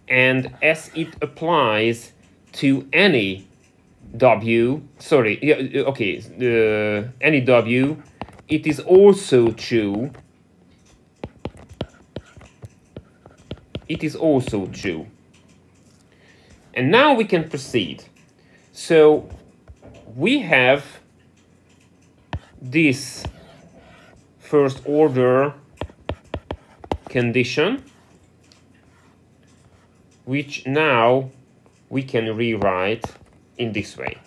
and as it applies to any w, any w, it is also true. It is also true. And now we can proceed. So we have this first order condition, which now we can rewrite in this way.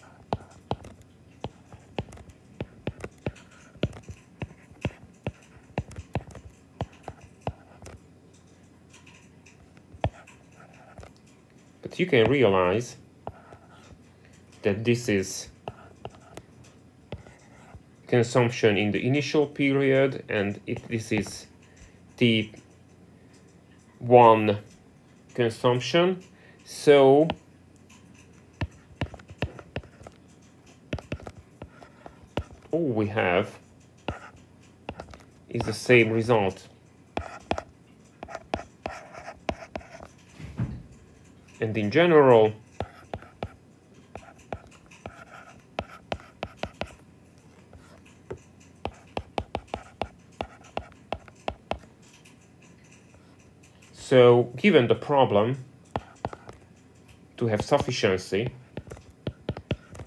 But you can realize that this is consumption in the initial period, and this is T1 consumption. So all we have is the same result. And in general, so given the problem, to have sufficiency,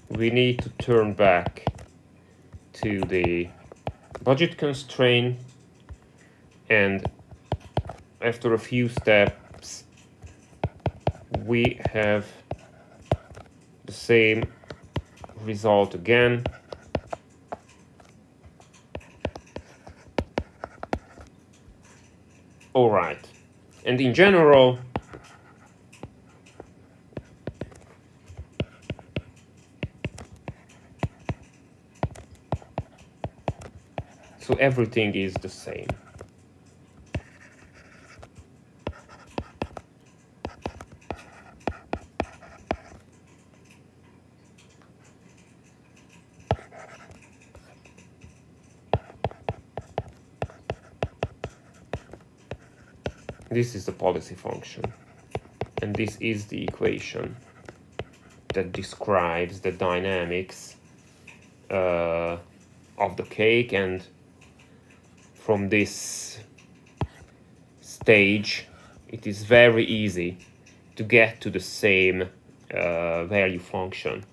we need to turn back to the budget constraint, and after a few steps, we have the same result again. All right. And in general, so everything is the same. This is the policy function, and this is the equation that describes the dynamics of the cake, and from this stage it is very easy to get to the same value function.